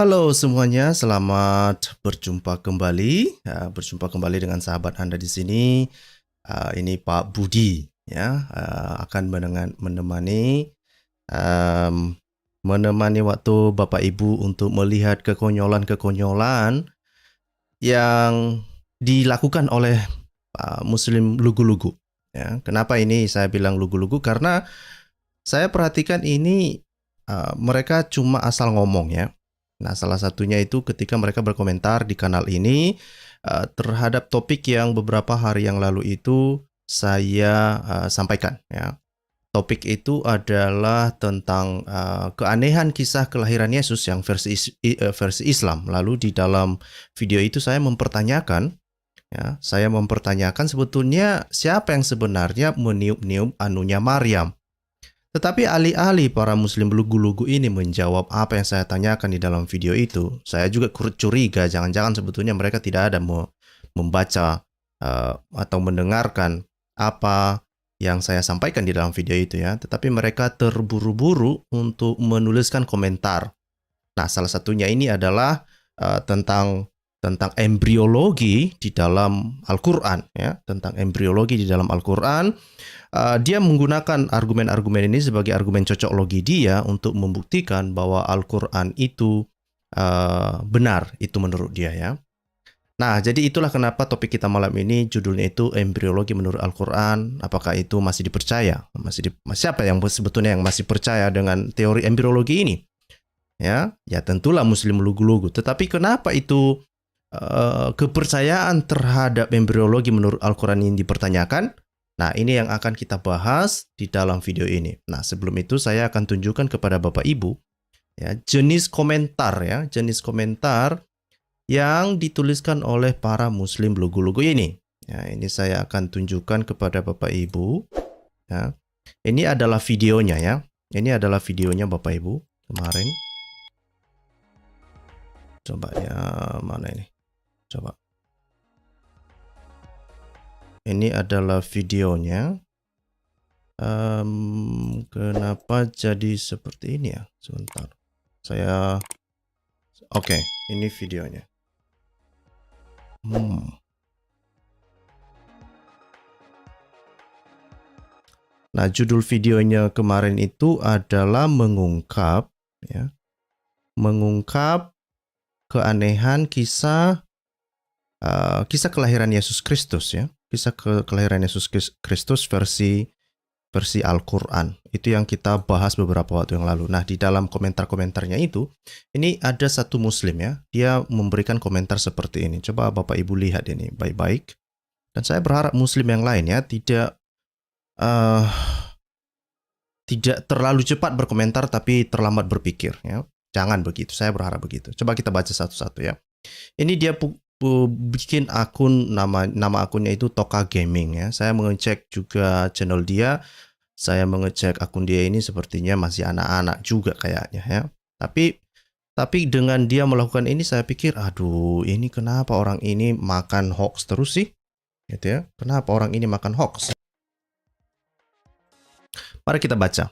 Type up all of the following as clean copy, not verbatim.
Halo semuanya, selamat berjumpa kembali. Berjumpa kembali dengan sahabat Anda di sini. Ini Pak Budi, ya, akan menemani em, menemani waktu Bapak Ibu untuk melihat kekonyolan-kekonyolan yang dilakukan oleh Muslim lugu-lugu. Ya, kenapa ini saya bilang lugu-lugu? Karena saya perhatikan ini mereka cuma asal ngomong ya. Nah, salah satunya itu ketika mereka berkomentar di kanal ini terhadap topik yang beberapa hari yang lalu itu saya sampaikan ya. Topik itu adalah tentang keanehan kisah kelahiran Yesus yang versi Islam. Lalu di dalam video itu saya mempertanyakan sebetulnya siapa yang sebenarnya meniup-niup anunya Maryam. Tetapi alih-alih para muslim lugu-lugu ini menjawab apa yang saya tanyakan di dalam video itu, saya juga curiga jangan-jangan sebetulnya mereka tidak ada membaca atau mendengarkan apa yang saya sampaikan di dalam video itu ya, tetapi mereka terburu-buru untuk menuliskan komentar. Nah, salah satunya ini adalah tentang embriologi di dalam Al-Qur'an ya, tentang embriologi di dalam Al-Qur'an. Dia menggunakan argumen-argumen ini sebagai argumen cocok logi dia untuk membuktikan bahwa Al-Qur'an itu benar, itu menurut dia ya. Nah, jadi itulah kenapa topik kita malam ini judulnya itu embriologi menurut Al-Qur'an. Apakah itu masih dipercaya? Siapa yang sebetulnya yang masih percaya dengan teori embriologi ini? Ya tentulah muslim lugu-lugu. Tetapi kenapa itu kepercayaan terhadap embriologi menurut Al-Qur'an ini dipertanyakan? Nah, ini yang akan kita bahas di dalam video ini. Nah, sebelum itu saya akan tunjukkan kepada Bapak Ibu ya, jenis komentar yang dituliskan oleh para muslim lugu-lugu ini. Ya, ini saya akan tunjukkan kepada Bapak Ibu ya. Ini adalah videonya ya. Ini adalah videonya Bapak Ibu kemarin. Coba ya, mana ini? Coba. Ini adalah videonya. Kenapa jadi seperti ini ya? Sebentar. Oke, ini videonya. Nah, judul videonya kemarin itu adalah mengungkap keanehan kisah kelahiran Yesus Kristus ya. Kisah kelahiran Yesus Kristus versi Al-Qur'an. Itu yang kita bahas beberapa waktu yang lalu. Nah, di dalam komentar-komentarnya itu, ini ada satu muslim ya. Dia memberikan komentar seperti ini. Coba Bapak Ibu lihat ini baik-baik. Dan saya berharap muslim yang lain ya tidak terlalu cepat berkomentar tapi terlambat berpikir ya. Jangan begitu. Saya berharap begitu. Coba kita baca satu-satu ya. Ini dia bikin akun, nama akunnya itu Toka Gaming ya. Saya mengecek juga channel dia. Saya mengecek akun dia ini sepertinya masih anak-anak juga kayaknya ya. Tapi dengan dia melakukan ini saya pikir, aduh, ini kenapa orang ini makan hoax terus sih? Gitu ya. Kenapa orang ini makan hoax? Mari kita baca.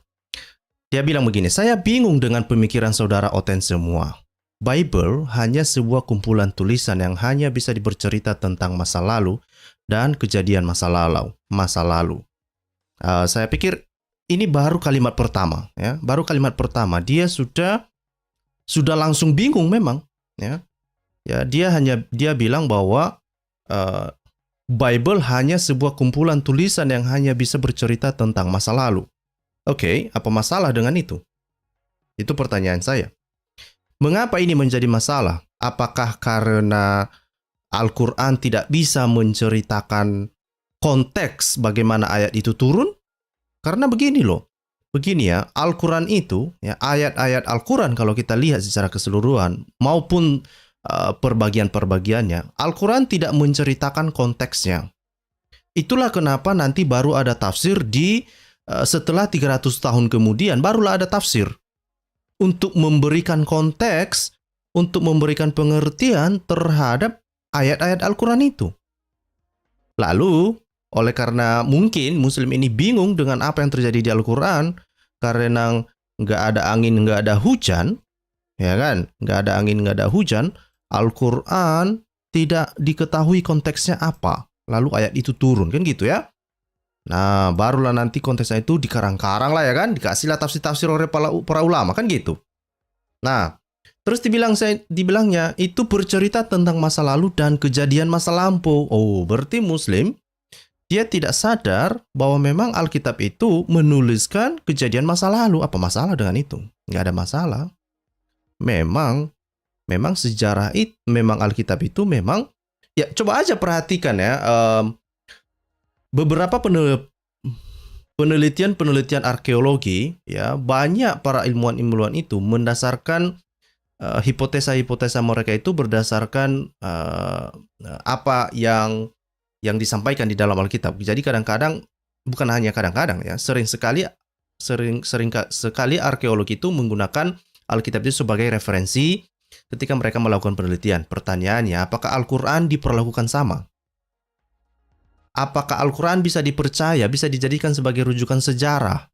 Dia bilang begini, saya bingung dengan pemikiran saudara Oten semua. Bible hanya sebuah kumpulan tulisan yang hanya bisa bercerita tentang masa lalu dan kejadian masa lalu. Saya pikir ini baru kalimat pertama ya. Baru kalimat pertama dia sudah langsung bingung memang ya. Ya, dia bilang bahwa Bible hanya sebuah kumpulan tulisan yang hanya bisa bercerita tentang masa lalu. Oke, apa masalah dengan itu? Itu pertanyaan saya. Mengapa ini menjadi masalah? Apakah karena Al-Qur'an tidak bisa menceritakan konteks bagaimana ayat itu turun? Karena begini loh. Begini ya, Al-Qur'an itu, ya, ayat-ayat Al-Qur'an kalau kita lihat secara keseluruhan maupun perbagian-perbagiannya, Al-Qur'an tidak menceritakan konteksnya. Itulah kenapa nanti baru ada tafsir setelah 300 tahun kemudian barulah ada tafsir. Untuk memberikan konteks, untuk memberikan pengertian terhadap ayat-ayat Al-Quran itu. Lalu, oleh karena mungkin muslim ini bingung dengan apa yang terjadi di Al-Quran, karena nggak ada angin, nggak ada hujan, ya kan? Nggak ada angin, nggak ada hujan. Al-Quran tidak diketahui konteksnya apa. Lalu ayat itu turun, kan gitu ya. Nah, barulah nanti konteksnya itu dikarang-karang lah ya kan. Dikasihlah tafsir-tafsir oleh para ulama, kan gitu. Nah, terus dibilangnya itu bercerita tentang masa lalu dan kejadian masa lampau. Oh, berarti Muslim dia tidak sadar bahwa memang Alkitab itu menuliskan kejadian masa lalu. Apa masalah dengan itu? Nggak ada masalah. Memang sejarah itu, memang Alkitab itu memang, ya coba aja perhatikan ya, beberapa penelitian arkeologi, ya banyak para ilmuwan itu mendasarkan hipotesa-hipotesa mereka itu berdasarkan apa yang disampaikan di dalam Alkitab. Jadi kadang-kadang, bukan hanya kadang-kadang ya, sering sekali arkeologi itu menggunakan Alkitab itu sebagai referensi ketika mereka melakukan penelitian. Pertanyaannya, apakah Al-Quran diperlakukan sama? Apakah Al-Quran bisa dipercaya, bisa dijadikan sebagai rujukan sejarah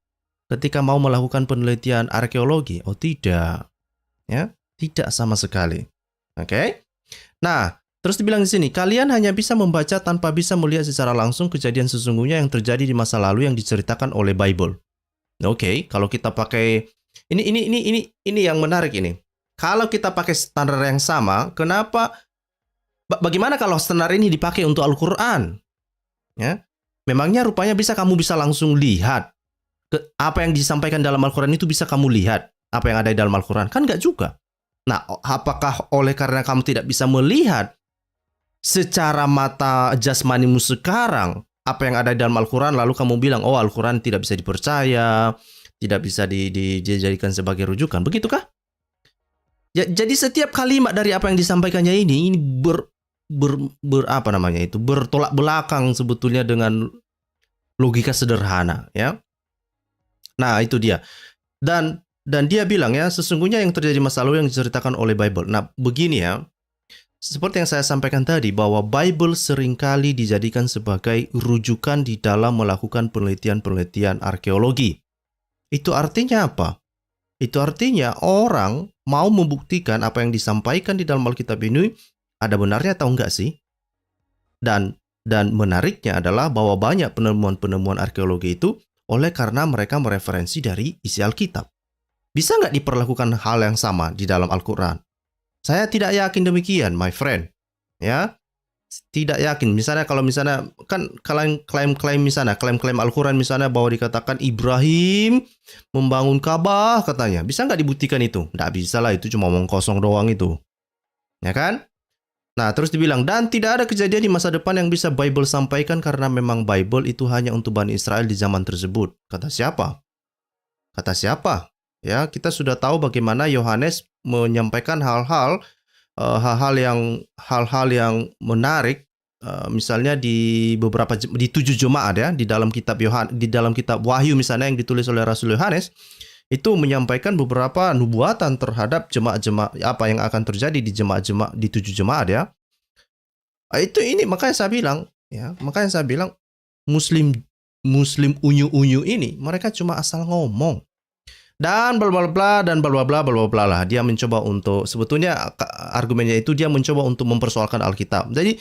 ketika mau melakukan penelitian arkeologi? Oh tidak, ya tidak sama sekali. Oke. Nah, terus dibilang di sini, kalian hanya bisa membaca tanpa bisa melihat secara langsung kejadian sesungguhnya yang terjadi di masa lalu yang diceritakan oleh Bible. Oke, kalau kita pakai ini yang menarik ini. Kalau kita pakai standar yang sama, bagaimana kalau standar ini dipakai untuk Al-Quran? Ya, memangnya rupanya kamu bisa langsung lihat apa yang disampaikan dalam Al-Quran itu, bisa kamu lihat apa yang ada di dalam Al-Quran? Kan nggak juga. Nah, apakah oleh karena kamu tidak bisa melihat secara mata jasmanimu sekarang apa yang ada di dalam Al-Quran, lalu kamu bilang, oh Al-Quran tidak bisa dipercaya, tidak bisa dijadikan sebagai rujukan? Begitukah? Ya, jadi setiap kalimat dari apa yang disampaikannya ini bertolak belakang sebetulnya dengan logika sederhana, ya. Nah, itu dia. Dan dia bilang ya, sesungguhnya yang terjadi masa lalu yang diceritakan oleh Bible. Nah, begini ya. Seperti yang saya sampaikan tadi, bahwa Bible seringkali dijadikan sebagai rujukan di dalam melakukan penelitian-penelitian arkeologi. Itu artinya apa? Itu artinya orang mau membuktikan apa yang disampaikan di dalam Alkitab ini ada benarnya atau enggak sih? Dan menariknya adalah bahwa banyak penemuan-penemuan arkeologi itu oleh karena mereka mereferensi dari isi Alkitab. Bisa nggak diperlakukan hal yang sama di dalam Al-Quran? Saya tidak yakin demikian, my friend. Ya, tidak yakin. Misalnya kalau kan klaim Al-Quran misalnya bahwa dikatakan Ibrahim membangun Ka'bah katanya. Bisa nggak dibuktikan itu? Nggak bisa lah, itu cuma omong kosong doang itu. Ya kan? Nah, terus dibilang, dan tidak ada kejadian di masa depan yang bisa Bible sampaikan karena memang Bible itu hanya untuk Bani Israel di zaman tersebut. Kata siapa? Ya, kita sudah tahu bagaimana Yohanes menyampaikan hal-hal yang menarik, misalnya di 7 jemaat ya, di dalam kitab Wahyu misalnya yang ditulis oleh Rasul Yohanes, itu menyampaikan beberapa nubuatan terhadap jemaat-jemaat, apa yang akan terjadi di jemaat-jemaat di 7 jemaat ya. Makanya saya bilang Muslim unyu-unyu ini mereka cuma asal ngomong. Dan bla bla bla dan bla bla bla bla bla lah. Dia mencoba untuk, sebetulnya argumennya itu dia mencoba untuk mempersoalkan Alkitab. Jadi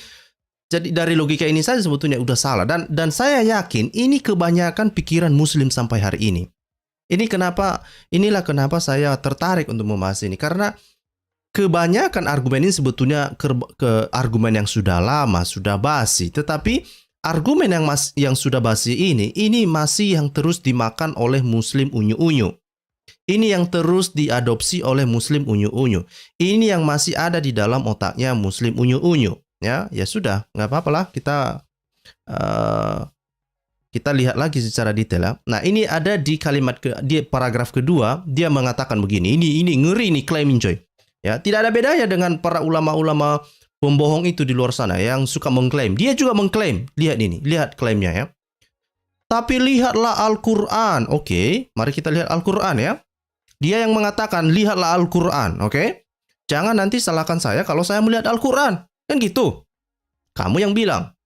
dari logika ini saja sebetulnya udah salah. Dan saya yakin ini kebanyakan pikiran Muslim sampai hari ini. Inilah kenapa saya tertarik untuk membahas ini, karena kebanyakan argumen ini sebetulnya ke argumen yang sudah lama, sudah basi. Tetapi argumen yang sudah basi ini masih yang terus dimakan oleh Muslim unyu-unyu. Ini yang terus diadopsi oleh Muslim unyu-unyu. Ini yang masih ada di dalam otaknya Muslim unyu-unyu. Ya sudah, nggak apa-apa lah. Kita lihat lagi secara detail ya. Nah, ini ada di di paragraf kedua, dia mengatakan begini. Ini ngeri nih claiming coy. Ya, tidak ada bedanya dengan para ulama-ulama pembohong itu di luar sana yang suka mengklaim. Dia juga mengklaim. Lihat klaimnya ya. Tapi lihatlah Al-Quran. Oke, mari kita lihat Al-Quran ya. Dia yang mengatakan lihatlah Al-Quran. Oke. Jangan nanti salahkan saya kalau saya melihat Al-Quran. Kan gitu. Kamu yang bilang.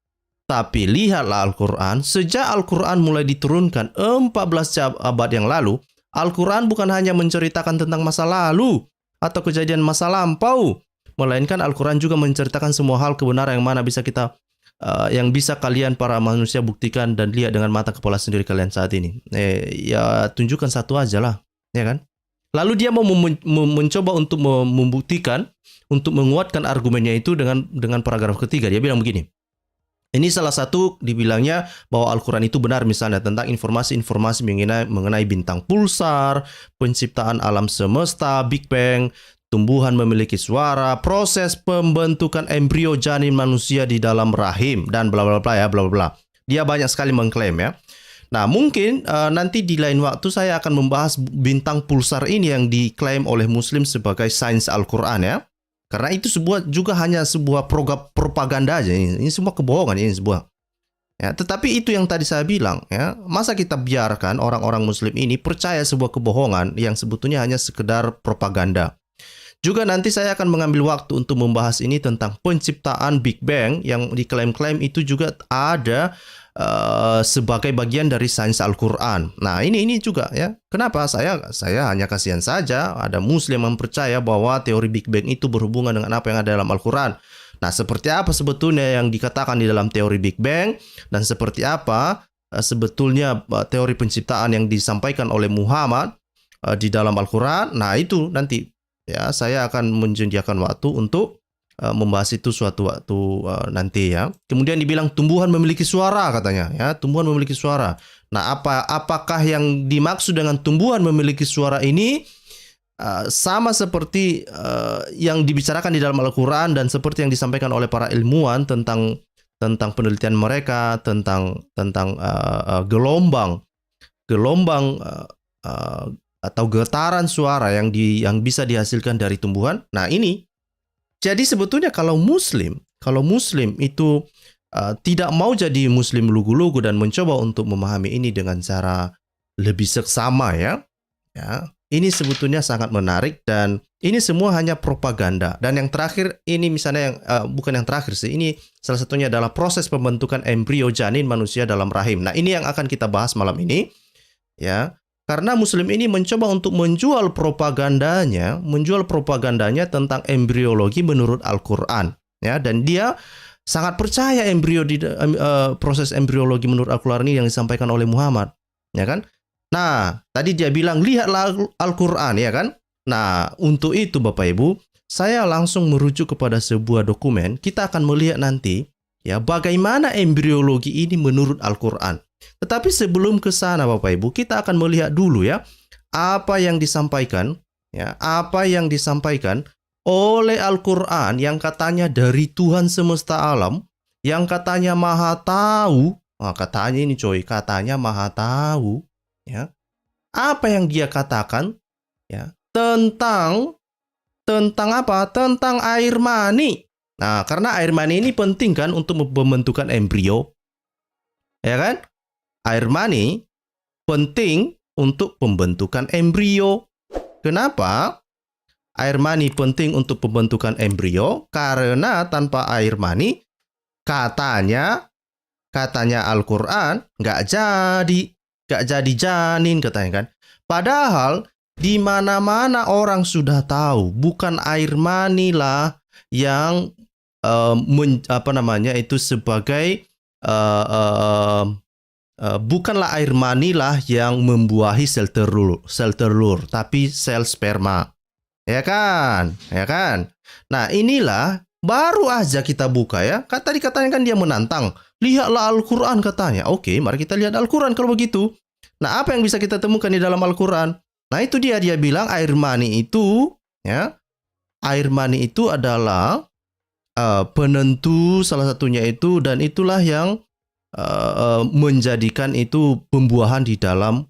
Tapi lihatlah Al-Quran. Sejak Al-Quran mulai diturunkan 14 abad yang lalu, Al-Quran bukan hanya menceritakan tentang masa lalu, atau kejadian masa lampau, melainkan Al-Quran juga menceritakan semua hal kebenaran yang mana yang bisa kalian para manusia buktikan dan lihat dengan mata kepala sendiri kalian saat ini. Ya tunjukkan satu aja lah, ya kan? Lalu dia mau mencoba untuk membuktikan, untuk menguatkan argumennya itu dengan paragraf ketiga. Dia bilang begini. Ini salah satu dibilangnya bahwa Al-Quran itu benar misalnya tentang informasi-informasi mengenai bintang pulsar, penciptaan alam semesta, Big Bang, tumbuhan memiliki suara, proses pembentukan embrio janin manusia di dalam rahim, dan bla bla bla ya, bla bla bla. Dia banyak sekali mengklaim ya. Nah mungkin nanti di lain waktu saya akan membahas bintang pulsar ini yang diklaim oleh Muslim sebagai sains Al-Quran ya. Karena itu juga hanya sebuah propaganda aja. Ini semua kebohongan ini sebuah. Ya, tetapi itu yang tadi saya bilang ya, masa kita biarkan orang-orang Muslim ini percaya sebuah kebohongan yang sebetulnya hanya sekedar propaganda. Juga nanti saya akan mengambil waktu untuk membahas ini tentang penciptaan Big Bang yang diklaim-klaim itu juga ada sebagai bagian dari sains Al-Quran. Nah ini juga ya. Kenapa saya hanya kasihan saja ada Muslim yang percaya bahwa teori Big Bang itu berhubungan dengan apa yang ada dalam Al-Quran. Nah seperti apa sebetulnya yang dikatakan di dalam teori Big Bang dan seperti apa sebetulnya teori penciptaan yang disampaikan oleh Muhammad di dalam Al-Quran. Nah itu nanti ya saya akan menjanjikan waktu untuk membahas itu suatu waktu nanti ya. Kemudian dibilang tumbuhan memiliki suara katanya ya, tumbuhan memiliki suara. Nah, apakah yang dimaksud dengan tumbuhan memiliki suara ini sama seperti yang dibicarakan di dalam Al-Quran dan seperti yang disampaikan oleh para ilmuwan tentang penelitian mereka tentang gelombang atau getaran suara yang bisa dihasilkan dari tumbuhan. Nah, ini jadi sebetulnya kalau Muslim itu tidak mau jadi Muslim lugu-lugu dan mencoba untuk memahami ini dengan cara lebih seksama ya, ini sebetulnya sangat menarik dan ini semua hanya propaganda. Dan yang terakhir ini misalnya yang bukan yang terakhir sih, ini salah satunya adalah proses pembentukan embrio janin manusia dalam rahim. Nah ini yang akan kita bahas malam ini ya. Karena Muslim ini mencoba untuk menjual propagandanya tentang embriologi menurut Al-Quran, ya. Dan dia sangat percaya proses embriologi menurut Al-Quran ini yang disampaikan oleh Muhammad, ya kan? Nah, tadi dia bilang lihatlah Al-Quran, ya kan? Nah, untuk itu Bapak Ibu, saya langsung merujuk kepada sebuah dokumen. Kita akan melihat nanti, ya, bagaimana embriologi ini menurut Al-Quran. Tetapi sebelum ke sana Bapak Ibu, kita akan melihat dulu ya apa yang disampaikan oleh Al-Quran yang katanya dari Tuhan semesta alam, yang katanya maha tahu. Katanya ini katanya maha tahu ya. Apa yang dia katakan ya tentang apa? Tentang air mani. Nah, karena air mani ini penting kan untuk pembentukan embrio. Ya kan? Air mani penting untuk pembentukan embrio. Kenapa? Air mani penting untuk pembentukan embrio karena tanpa air mani katanya Al-Quran nggak jadi janin katanya kan. Padahal di mana-mana orang sudah tahu bukan air mani lah yang sebagai bukanlah air mani lah yang membuahi sel telur, tapi sel sperma. Ya kan? Nah, inilah baru aja kita buka ya. Tadi katanya kan dia menantang. Lihatlah Al-Quran katanya. Oke, mari kita lihat Al-Quran kalau begitu. Nah, apa yang bisa kita temukan di dalam Al-Quran? Nah, itu dia bilang air mani itu ya. Air mani itu adalah penentu salah satunya itu, dan itulah yang menjadikan itu pembuahan di dalam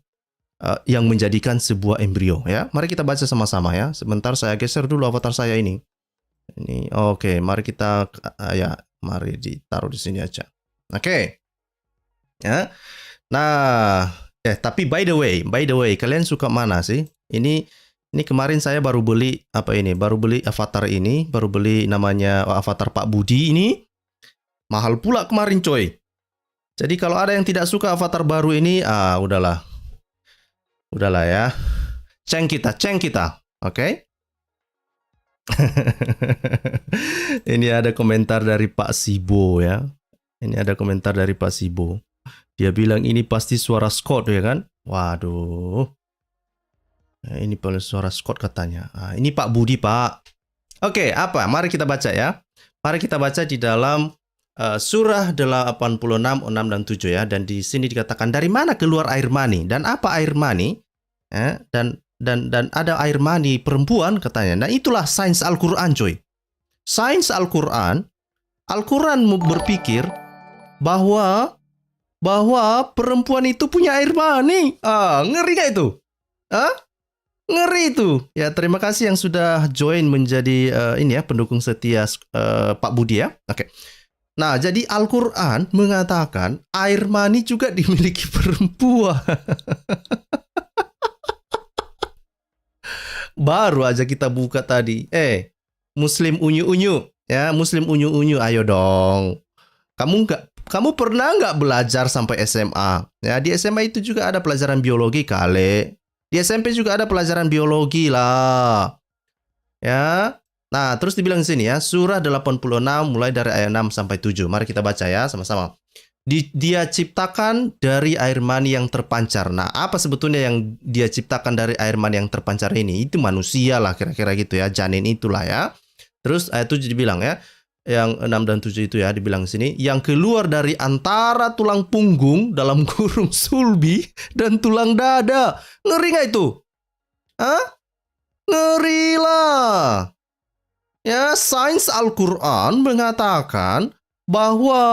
yang menjadikan sebuah embrio ya. Mari kita baca sama-sama ya. Sebentar saya geser dulu avatar saya ini. Oke, mari kita mari ditaruh di sini aja. Oke. Ya. Nah, tapi by the way, kalian suka mana sih? Ini kemarin saya baru beli avatar ini, baru beli namanya avatar Pak Budi ini. Mahal pula kemarin coy. Jadi kalau ada yang tidak suka avatar baru ini, udahlah ya. Ceng kita, oke? Ini ada komentar dari Pak Sibo ya. Ini ada komentar dari Pak Sibo. Dia bilang ini pasti suara Scott ya kan? Waduh. Nah, ini paling suara Scott katanya. Nah, ini Pak Budi Pak. Oke, apa? Mari kita baca ya. Mari kita baca di dalam surah 86, 6 dan 7 ya. Dan di sini dikatakan dari mana keluar air mani dan apa air mani? Dan ada air mani perempuan katanya. Nah, itulah sains Al-Qur'an, coy. Sains Al-Qur'an berpikir bahwa perempuan itu punya air mani. Ngeri gak itu? Ngeri itu. Ya, terima kasih yang sudah join menjadi ini ya, pendukung setia Pak Budi ya. Oke. Nah, jadi Al-Qur'an mengatakan air mani juga dimiliki perempuan. Baru aja kita buka tadi. Muslim unyu-unyu ya, Muslim unyu-unyu, ayo dong. Kamu pernah nggak belajar sampai SMA? Ya, di SMA itu juga ada pelajaran biologi kali. Di SMP juga ada pelajaran biologi lah. Ya. Nah, terus dibilang di sini ya, surah 86 mulai dari ayat 6 sampai 7. Mari kita baca ya sama-sama. Dia ciptakan dari air mani yang terpancar. Nah, apa sebetulnya yang dia ciptakan dari air mani yang terpancar ini? Itu manusia lah kira-kira gitu ya, janin itulah ya. Terus ayat 7 dibilang ya, yang 6 dan 7 itu ya, dibilang di sini, yang keluar dari antara tulang punggung dalam kurung sulbi dan tulang dada. Ngeri gak itu? Ngeri lah. Ya, sains Al-Qur'an mengatakan bahwa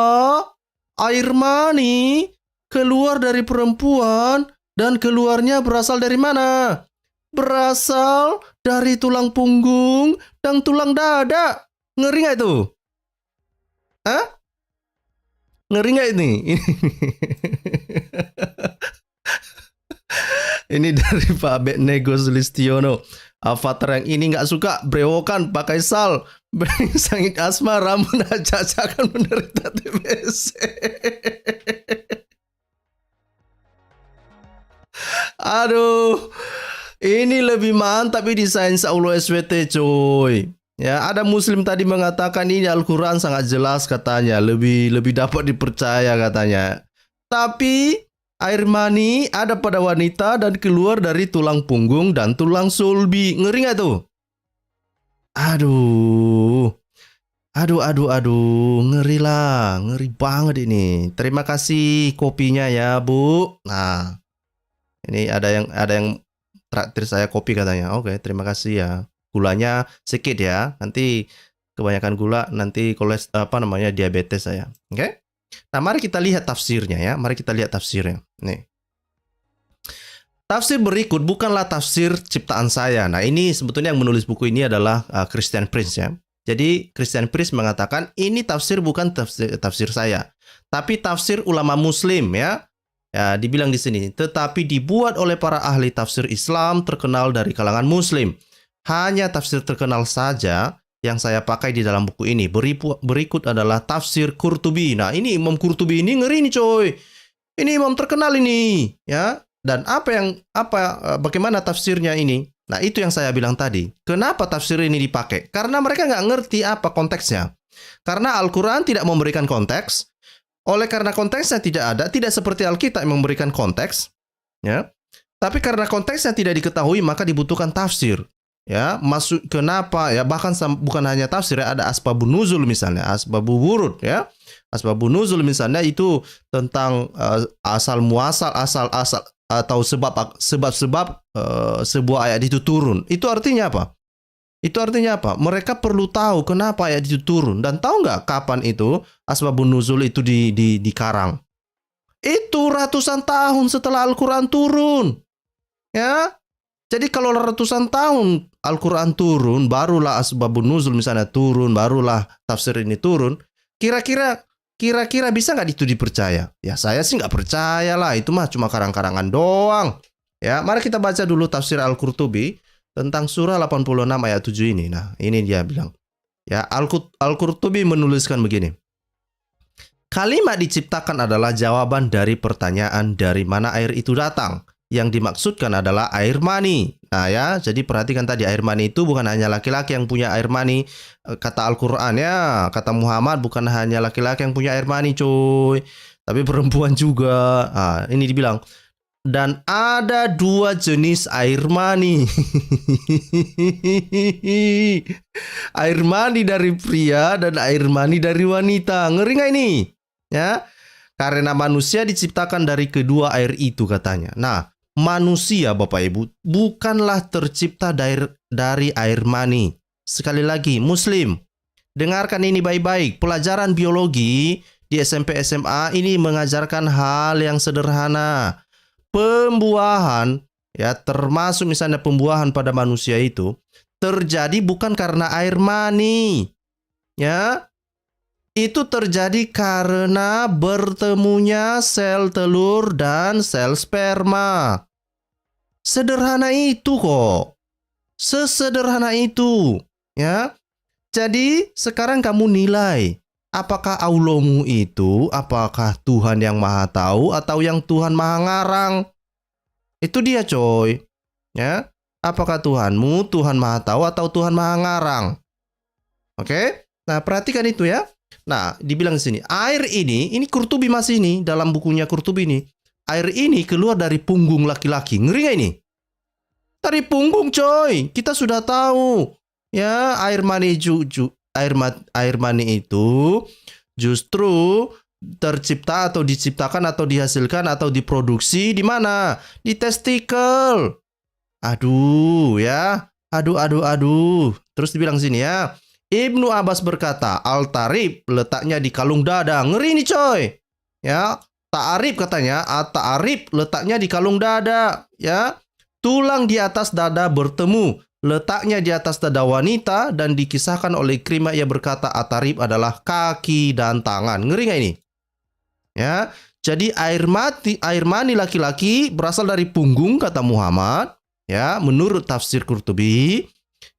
air mani keluar dari perempuan dan keluarnya berasal dari mana? Berasal dari tulang punggung dan tulang dada. Ngeri gak itu? Ngeri gak ini? Ini dari Pak Betnego Sulistiono. Avatar yang ini gak suka brewokan pakai sal. Sangit asma rambut acak-acakan menderita TBC. Aduh, ini lebih mantap di sains Allah SWT coy. Ya, ada muslim tadi mengatakan ini Al-Quran sangat jelas katanya, lebih dapat dipercaya katanya. Tapi air mani ada pada wanita dan keluar dari tulang punggung dan tulang sulbi. Ngeri gak tuh? Aduh, ngeri lah, ngeri banget ini. Terima kasih kopinya ya, Bu. Nah, ini ada yang traktir saya kopi katanya. Oke, terima kasih ya. Gulanya sedikit ya. Nanti kebanyakan gula nanti diabetes saya. Oke? Nah, mari kita lihat tafsirnya ya. Mari kita lihat tafsirnya. Nih. Tafsir berikut bukanlah tafsir ciptaan saya. Nah, ini sebetulnya yang menulis buku ini adalah Christian Prince ya. Jadi Christian Prince mengatakan ini tafsir bukan tafsir saya, tapi tafsir ulama muslim ya. Ya, dibilang di sini, tetapi dibuat oleh para ahli tafsir Islam terkenal dari kalangan muslim. Hanya tafsir terkenal saja yang saya pakai di dalam buku ini. Berikut adalah tafsir Qurtubi. Nah, ini Imam Qurtubi ini ngeri nih coy. Ini imam terkenal ini, ya. Dan bagaimana tafsirnya ini? Nah, itu yang saya bilang tadi. Kenapa tafsir ini dipakai? Karena mereka nggak ngerti apa konteksnya. Karena Al-Quran tidak memberikan konteks. Oleh karena konteksnya tidak ada, tidak seperti Alkitab yang memberikan konteks, ya. Tapi karena konteksnya tidak diketahui, maka dibutuhkan tafsir. Ya, kenapa ya, bahkan bukan hanya tafsir ya, ada asbabun nuzul misalnya, asbabul wurud ya. Asbabun nuzul misalnya itu tentang asal muasal, asal atau sebab-sebab sebuah ayat itu turun. Itu artinya apa? Mereka perlu tahu kenapa ayat itu turun, dan tahu nggak kapan itu asbabun nuzul itu dikarang? Itu ratusan tahun setelah Al-Quran turun. Ya. Jadi kalau ratusan tahun Al-Quran turun, barulah asbabun nuzul misalnya turun, barulah tafsir ini turun. Kira-kira bisa nggak itu dipercaya? Ya saya sih nggak percaya lah, itu mah cuma karang-karangan doang. Ya, mari kita baca dulu tafsir Al-Qurtubi tentang surah 86 ayat 7 ini. Nah, ini dia bilang. Ya, Al-Qurtubi menuliskan begini. Kalimat diciptakan adalah jawaban dari pertanyaan dari mana air itu datang. Yang dimaksudkan adalah air mani. Nah ya, jadi perhatikan tadi air mani itu bukan hanya laki-laki yang punya air mani. Kata Al-Quran ya, kata Muhammad bukan hanya laki-laki yang punya air mani cuy. Tapi perempuan juga. Nah, ini dibilang. Dan ada 2 jenis air mani. Air mani dari pria dan air mani dari wanita. Ngeri nggak ini? Ya, karena manusia diciptakan dari kedua air itu katanya. Nah, manusia Bapak Ibu bukanlah tercipta dari air mani. Sekali lagi, Muslim, dengarkan ini baik-baik. Pelajaran biologi di SMP SMA ini mengajarkan hal yang sederhana. Pembuahan, ya termasuk misalnya pembuahan pada manusia itu terjadi bukan karena air mani, ya. Itu terjadi karena bertemunya sel telur dan sel sperma. Sederhana itu kok. Sesederhana itu, ya. Jadi sekarang kamu nilai, apakah Allahmu itu, apakah Tuhan yang Maha Tahu atau yang Tuhan Maha Ngarang? Itu dia coy. Ya, apakah Tuhanmu, Tuhan Maha Tahu atau Tuhan Maha Ngarang? Oke? Nah, perhatikan itu ya. Nah, dibilang di sini, air ini Qurtubi masih ini dalam bukunya Qurtubi ini. Air ini keluar dari punggung laki-laki. Ngeri gak ini? Dari punggung coy. Kita sudah tahu. Ya, air mani itu justru tercipta atau diciptakan atau dihasilkan atau diproduksi di mana? Di testikel. Aduh ya. Aduh. Terus dibilang sini ya. Ibnu Abbas berkata, Al-Tarib letaknya di kalung dada. Ngeri nih coy. Ya, Ta'arib katanya, Ta'arib letaknya di kalung dada, ya. Tulang di atas dada bertemu, letaknya di atas dada wanita, dan dikisahkan oleh Ikrimah ia berkata At-Tarib adalah kaki dan tangan. Ngeri nggak ini? Ya, jadi air mani laki-laki berasal dari punggung kata Muhammad, ya, menurut tafsir Qurtubi.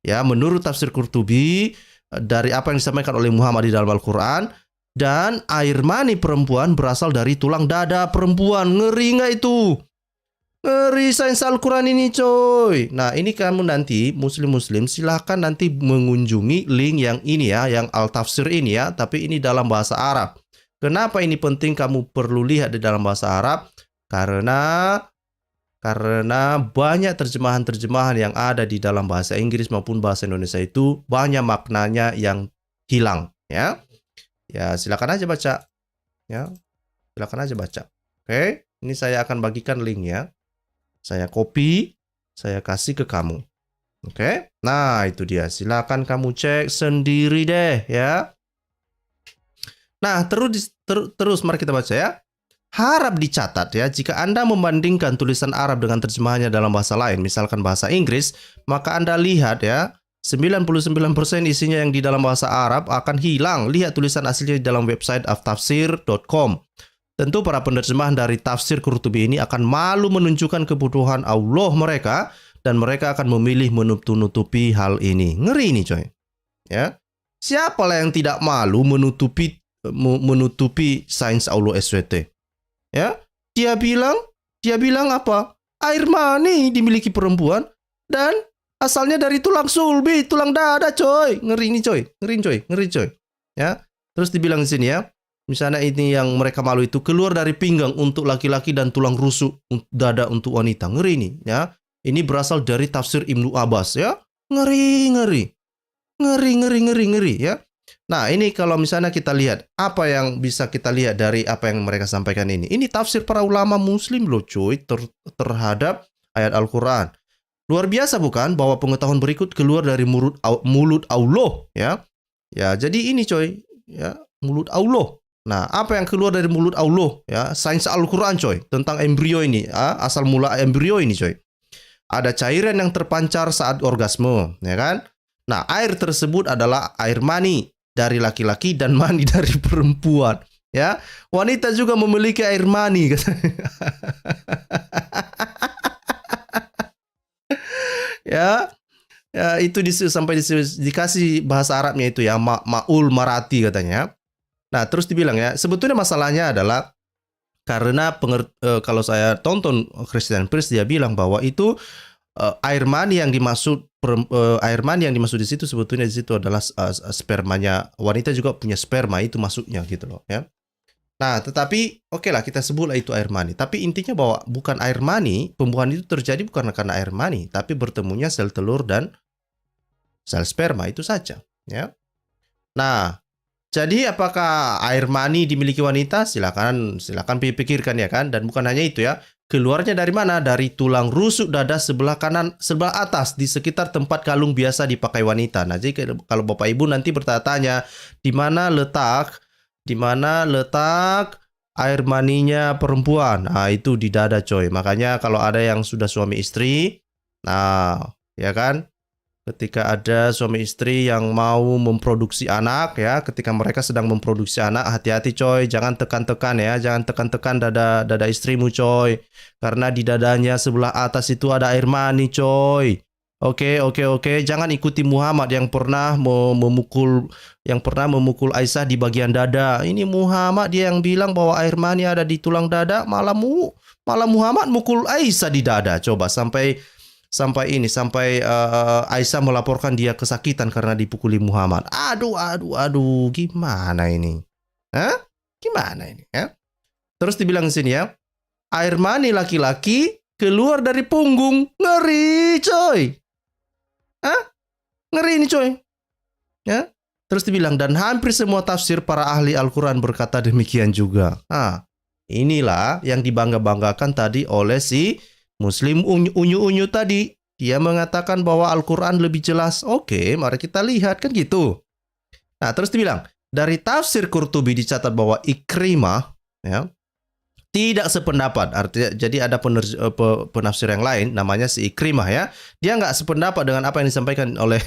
Ya, menurut tafsir Qurtubi dari apa yang disampaikan oleh Muhammad di dalam Al-Quran. Dan air mani perempuan berasal dari tulang dada perempuan. Ngeri nggak itu? Ngeri sains Al-Quran ini coy. Nah ini kamu nanti muslim-muslim silahkan nanti mengunjungi link yang ini ya, yang Al-Tafsir ini ya. Tapi ini dalam bahasa Arab. Kenapa ini penting kamu perlu lihat di dalam bahasa Arab? Karena banyak terjemahan-terjemahan yang ada di dalam bahasa Inggris maupun bahasa Indonesia itu banyak maknanya yang hilang ya. Ya silakan aja baca. Ya. Silakan aja baca. Oke, ini saya akan bagikan linknya. Saya copy, saya kasih ke kamu. Oke. Nah, itu dia. Silakan kamu cek sendiri deh ya. Nah, terus mari kita baca ya. Harap dicatat ya, jika Anda membandingkan tulisan Arab dengan terjemahannya dalam bahasa lain, misalkan bahasa Inggris, maka Anda lihat ya, 99% isinya yang di dalam bahasa Arab akan hilang. Lihat tulisan aslinya di dalam website aftafsir.com. Tentu para penerjemahan dari tafsir Qurtubi ini akan malu menunjukkan kebutuhan Allah mereka, dan mereka akan memilih menutupi hal ini. Ngeri ini coy. Ya. Siapalah yang tidak malu menutupi sains Allah SWT? Ya, dia bilang apa? Air mani dimiliki perempuan dan asalnya dari tulang sulbi, tulang dada, coy. Ngeri ini, coy. Ngeri, coy. Ya. Terus dibilang di sini ya. Misalnya ini yang mereka malu itu keluar dari pinggang untuk laki-laki dan tulang rusuk dada untuk wanita. Ngeri ini, ya. Ini berasal dari tafsir Ibnu Abbas, ya. Ngeri, ya. Nah, ini kalau misalnya kita lihat, apa yang bisa kita lihat dari apa yang mereka sampaikan ini? Ini tafsir para ulama muslim loh cuy, terhadap ayat Al-Quran. Luar biasa bukan? Bahwa pengetahuan berikut keluar dari mulut Allah, ya. Ya, jadi ini coy, ya, mulut Allah. Nah, apa yang keluar dari mulut Allah, ya, sains Al-Quran coy, tentang embrio ini, ya, asal mula embrio ini coy. Ada cairan yang terpancar saat orgasme, ya kan? Nah, air tersebut adalah air mani dari laki-laki dan mani dari perempuan, ya. Wanita juga memiliki air mani. Ya, itu sampai dikasih bahasa Arabnya itu ya, ma'ul marati katanya. Nah, terus dibilang ya, sebetulnya masalahnya adalah Karena kalau saya tonton Christian Priest, dia bilang bahwa itu air mani yang dimaksud di situ sebetulnya di situ adalah spermanya wanita, juga punya sperma, itu masuknya gitu loh ya. Nah, tetapi oke lah kita sebutlah itu air mani. Tapi intinya bahwa bukan air mani, pembuahan itu terjadi bukan karena air mani, tapi bertemunya sel telur dan sel sperma, itu saja ya. Nah, jadi apakah air mani dimiliki wanita? Silakan pikirkan ya kan. Dan bukan hanya itu ya. Keluarnya dari mana? Dari tulang rusuk dada sebelah kanan, sebelah atas, di sekitar tempat kalung biasa dipakai wanita. Nah, jadi kalau Bapak Ibu nanti bertanya-tanya di mana letak air maninya perempuan? Nah, itu di dada, coy. Makanya kalau ada yang sudah suami istri, nah, ya kan? Ketika ada suami istri yang mau memproduksi anak ya, ketika mereka sedang memproduksi anak, hati-hati coy, jangan tekan-tekan ya, jangan tekan-tekan dada istrimu coy, karena di dadanya sebelah atas itu ada air mani coy. Oke, jangan ikuti Muhammad yang pernah memukul Aisyah di bagian dada. Ini Muhammad dia yang bilang bahwa air mani ada di tulang dada, malah Muhammad mukul Aisyah di dada. Coba sampai Aisyah melaporkan dia kesakitan karena dipukuli Muhammad. Aduh, gimana ini? Hah? Gimana ini ya? Terus dibilang di sini ya, air mani laki-laki keluar dari punggung. Ngeri, coy. Hah? Ngeri ini, coy. Ya? Terus dibilang, dan hampir semua tafsir para ahli Al-Quran berkata demikian juga. Nah, inilah yang dibangga-banggakan tadi oleh si Muslim unyu-unyu tadi. Dia mengatakan bahwa Al-Quran lebih jelas. Oke, mari kita lihat kan gitu. Nah, terus dibilang, dari tafsir Qurtubi dicatat bahwa Ikrimah ya, tidak sependapat. Artinya, jadi ada penafsir yang lain, namanya si Ikrimah ya. Dia nggak sependapat dengan apa yang disampaikan oleh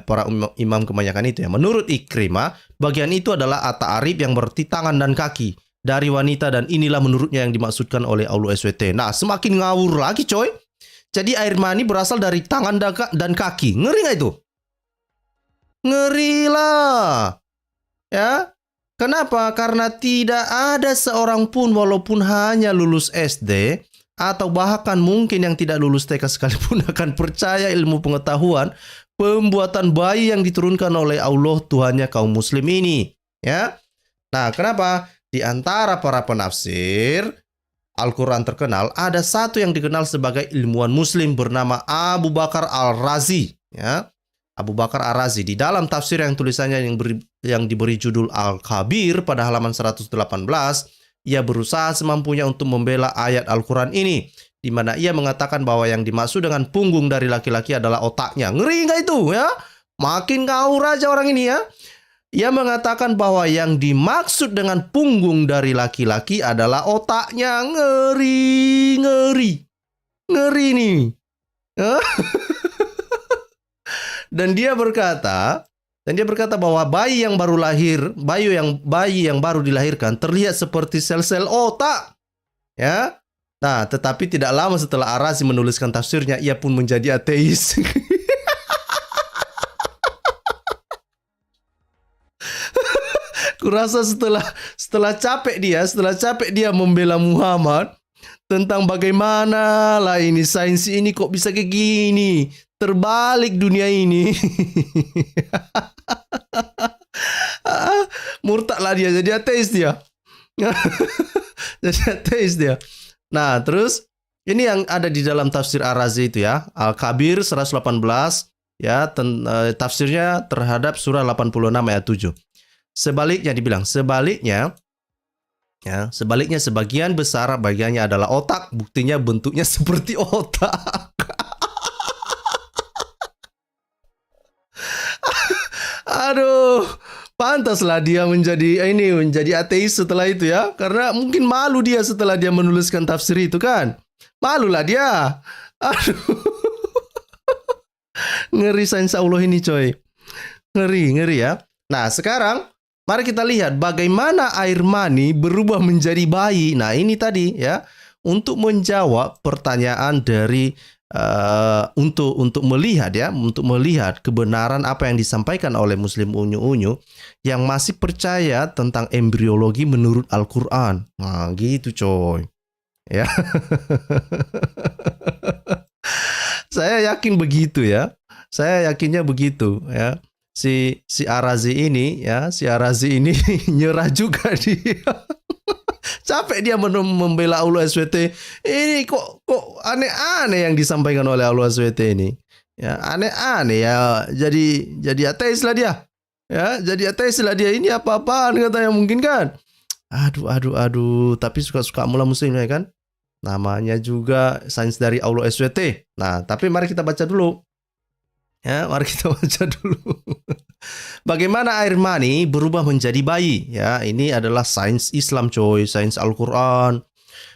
para imam kebanyakan itu ya. Menurut Ikrimah, bagian itu adalah at-ta'rib yang berarti tangan dan kaki dari wanita, dan inilah menurutnya yang dimaksudkan oleh Allah SWT. Nah, semakin ngawur lagi coy. Jadi air mani berasal dari tangan dan kaki. Ngeri nggak itu? Ngeri lah. Ya. Kenapa? Karena tidak ada seorang pun walaupun hanya lulus SD atau bahkan mungkin yang tidak lulus TK sekalipun akan percaya ilmu pengetahuan pembuatan bayi yang diturunkan oleh Allah Tuhannya kaum muslim ini. Ya. Nah, kenapa? Di antara para penafsir Al-Quran terkenal, ada satu yang dikenal sebagai ilmuwan muslim bernama Abu Bakar Al-Razi. Ya. Abu Bakar Al-Razi di dalam tafsir yang tulisannya yang diberi judul Al-Kabir pada halaman 118, ia berusaha semampunya untuk membela ayat Al-Quran ini, di mana ia mengatakan bahwa yang dimaksud dengan punggung dari laki-laki adalah otaknya. Ngeri nggak itu ya? Makin ngawur aja orang ini ya. Ia mengatakan bahwa yang dimaksud dengan punggung dari laki-laki adalah otaknya. Ngeri nih. Dan dia berkata bahwa bayi yang baru dilahirkan terlihat seperti sel-sel otak. Ya. Nah, tetapi tidak lama setelah Ar-Razi menuliskan tafsirnya, ia pun menjadi ateis. Kurasa setelah capek dia membela Muhammad tentang bagaimana lah ini sains ini kok bisa kayak gini, terbalik dunia ini. Murtad lah dia, jadi ateis dia. Jadi ateis dia. Nah, terus ini yang ada di dalam tafsir Ar-Razi itu ya, Al-Kabir 118 ya, tafsirnya terhadap surah 86 ayat 7. Sebaliknya dibilang, sebaliknya sebagian besar bagiannya adalah otak, buktinya bentuknya seperti otak. Aduh, pantaslah dia menjadi ateis setelah itu ya, karena mungkin malu dia setelah dia menuliskan tafsir itu kan. Malulah dia. Aduh. Ngeri sains Allah ini coy. Ngeri ya. Nah, sekarang mari kita lihat bagaimana air mani berubah menjadi bayi. Nah, ini tadi ya, untuk menjawab pertanyaan dari untuk melihat ya, untuk melihat kebenaran apa yang disampaikan oleh Muslim unyu-unyu yang masih percaya tentang embriologi menurut Al-Quran. Nah, gitu coy. Ya. Saya yakin begitu ya. Saya yakinnya begitu ya. Si Arazi ini ya, si Arazi ini nyerah juga dia. Capek dia membela Allah SWT. Ini kok aneh-aneh yang disampaikan oleh Allah SWT ini. Ya, aneh-aneh ya. Jadi ateis lah dia. Ya, jadi ateis lah dia. Ini apa-apaan katanya mungkin kan. Aduh. Tapi suka-suka mula muslim ya kan. Namanya juga sains dari Allah SWT. Nah, tapi mari kita baca dulu. Ya, mari kita baca dulu. Bagaimana air mani berubah menjadi bayi? Ya, ini adalah sains Islam coy, sains Al-Quran.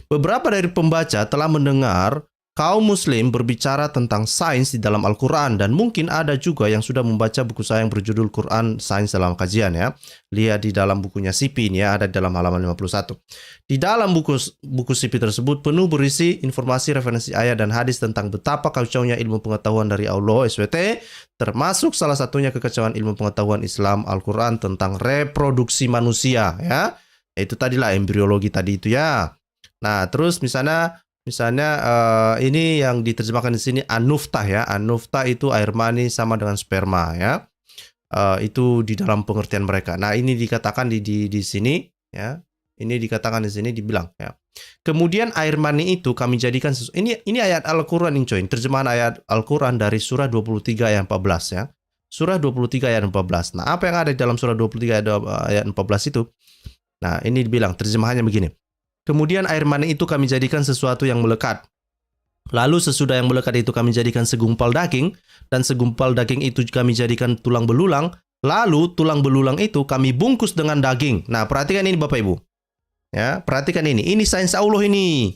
Beberapa dari pembaca telah mendengar kaum muslim berbicara tentang sains di dalam Al-Quran, dan mungkin ada juga yang sudah membaca buku saya yang berjudul Quran Sains dalam Kajian ya. Lihat di dalam bukunya Sipi ini ya, ada di dalam halaman 51. Di dalam buku Sipi tersebut penuh berisi informasi referensi ayat dan hadis tentang betapa kacaunya ilmu pengetahuan dari Allah SWT, termasuk salah satunya kekacauan ilmu pengetahuan Islam Al-Quran tentang reproduksi manusia ya. Itu tadilah embriologi tadi itu ya. Nah, terus misalnya ini yang diterjemahkan di sini anuftah ya. Anuftah itu air mani sama dengan sperma ya. Itu di dalam pengertian mereka. Nah, ini dikatakan di sini ya. Ini dikatakan di sini dibilang ya. Kemudian air mani itu kami jadikan ini ayat Al-Qur'an ini coy. Terjemahan ayat Al-Qur'an dari surah 23 ayat 14 ya. Surah 23 ayat 14. Nah, apa yang ada di dalam surah 23 ayat 14 itu? Nah, ini dibilang terjemahannya begini. Kemudian air mani itu kami jadikan sesuatu yang melekat. Lalu sesudah yang melekat itu kami jadikan segumpal daging, dan segumpal daging itu kami jadikan tulang belulang. Lalu tulang belulang itu kami bungkus dengan daging. Nah, perhatikan ini Bapak Ibu. Ya, perhatikan ini. Ini sains Allah ini.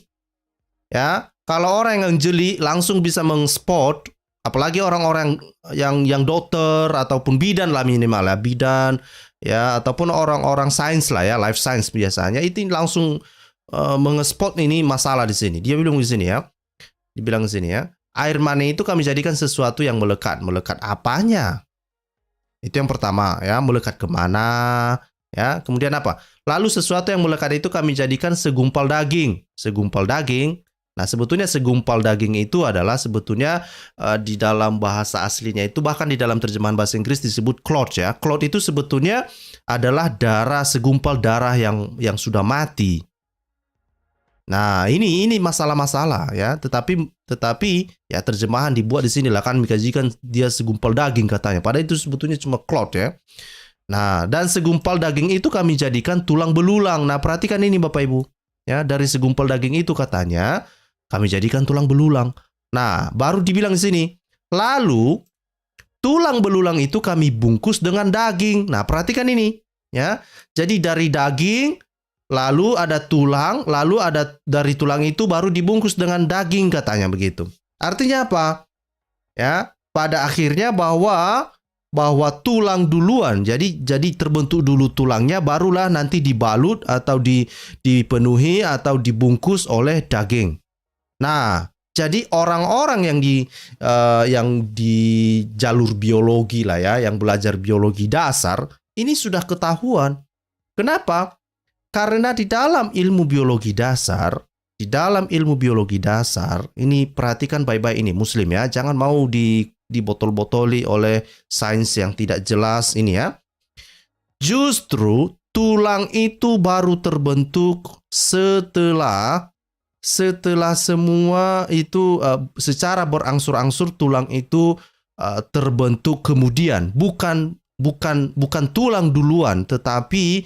Ya, kalau orang yang jeli langsung bisa mengspot, apalagi orang-orang yang dokter ataupun bidan lah minimal ya, bidan ya, ataupun orang-orang sains lah ya, life science biasanya itu langsung mengespot ini masalah di sini. Dia bilang di sini ya. Dibilang di sini ya. Air mani itu kami jadikan sesuatu yang melekat. Melekat apanya? Itu yang pertama ya. Melekat kemana? Ya. Kemudian apa? Lalu sesuatu yang melekat itu kami jadikan segumpal daging. Segumpal daging. Nah, sebetulnya segumpal daging itu adalah sebetulnya di dalam bahasa aslinya itu, bahkan di dalam terjemahan bahasa Inggris disebut clot ya. Clot itu sebetulnya adalah darah, segumpal darah yang sudah mati. Nah, ini masalah-masalah ya, tetapi ya terjemahan dibuat di sini lah kan dikajikan dia segumpal daging katanya. Padahal itu sebetulnya cuma clot ya. Nah, dan segumpal daging itu kami jadikan tulang belulang. Nah, perhatikan ini Bapak Ibu. Ya, dari segumpal daging itu katanya kami jadikan tulang belulang. Nah, baru dibilang di sini. Lalu tulang belulang itu kami bungkus dengan daging. Nah, perhatikan ini ya. Jadi dari daging, lalu ada tulang, lalu ada dari tulang itu baru dibungkus dengan daging katanya begitu. Artinya apa? Ya, pada akhirnya bahwa tulang duluan. Jadi terbentuk dulu tulangnya, barulah nanti dibalut atau dipenuhi atau dibungkus oleh daging. Nah, jadi orang-orang yang di jalur biologi lah ya, yang belajar biologi dasar, ini sudah ketahuan. Kenapa? Karena di dalam ilmu biologi dasar, ini perhatikan baik-baik ini Muslim ya, jangan mau dibotol-botoli oleh sains yang tidak jelas ini ya. Justru tulang itu baru terbentuk setelah semua itu secara berangsur-angsur tulang itu terbentuk kemudian, bukan tulang duluan, tetapi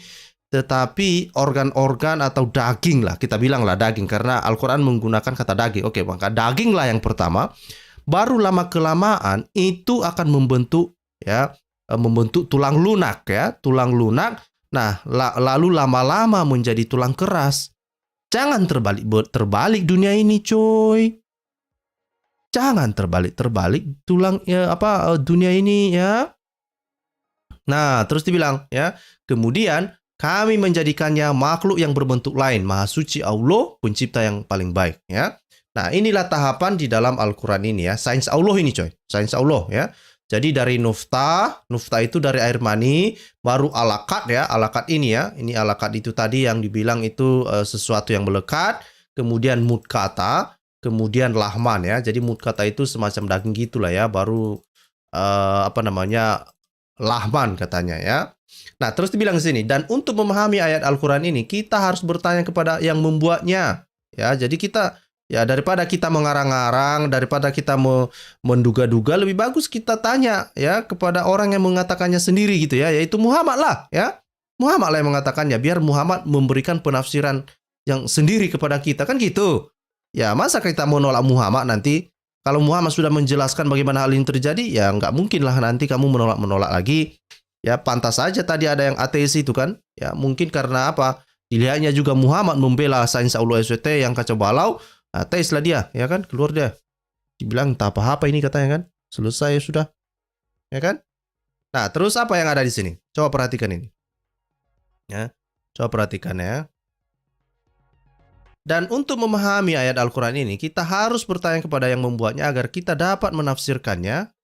organ-organ atau daging lah, kita bilang lah daging karena Al-Quran menggunakan kata daging. Oke, maka daging lah yang pertama, baru lama-kelamaan itu akan membentuk tulang lunak ya, tulang lunak. Nah, lalu lama-lama menjadi tulang keras. Jangan terbalik dunia ini, coy. Jangan terbalik tulang dunia ini ya. Nah, terus dibilang ya, kemudian kami menjadikannya makhluk yang berbentuk lain, maha suci Allah, pencipta yang paling baik ya. Nah, inilah tahapan di dalam Al-Quran ini ya. Sains Allah ini coy. Sains Allah ya. Jadi dari nufta itu dari air mani, baru alakat ya, alakat ini ya. Ini alakat itu tadi yang dibilang itu sesuatu yang melekat, kemudian mudkata, kemudian lahman ya. Jadi mudkata itu semacam daging gitulah ya, baru lahman katanya ya. Nah, terus dibilang di sini, dan untuk memahami ayat Al-Quran ini, kita harus bertanya kepada yang membuatnya. Ya, jadi kita ya daripada kita mengarang-arang, daripada kita menduga-duga, lebih bagus kita tanya ya kepada orang yang mengatakannya sendiri gitu ya, yaitu Muhammad lah ya. Muhammad lah yang mengatakannya, biar Muhammad memberikan penafsiran yang sendiri kepada kita kan gitu. Ya, masa kita mau nolak Muhammad nanti? Kalau Muhammad sudah menjelaskan bagaimana hal ini terjadi, ya nggak mungkin lah nanti kamu menolak lagi. Ya, pantas saja tadi ada yang ateis itu kan. Ya, mungkin karena apa? Dilihatnya juga Muhammad membela sains Allah SWT yang kacau balau. Ateis lah dia, ya kan? Keluar dia. Dibilang tak apa-apa ini katanya kan. Selesai sudah. Ya kan? Nah, terus apa yang ada di sini? Coba perhatikan ini. Ya. Coba perhatikan ya. Dan untuk memahami ayat Al-Quran ini, kita harus bertanya kepada yang membuatnya agar kita dapat menafsirkannya.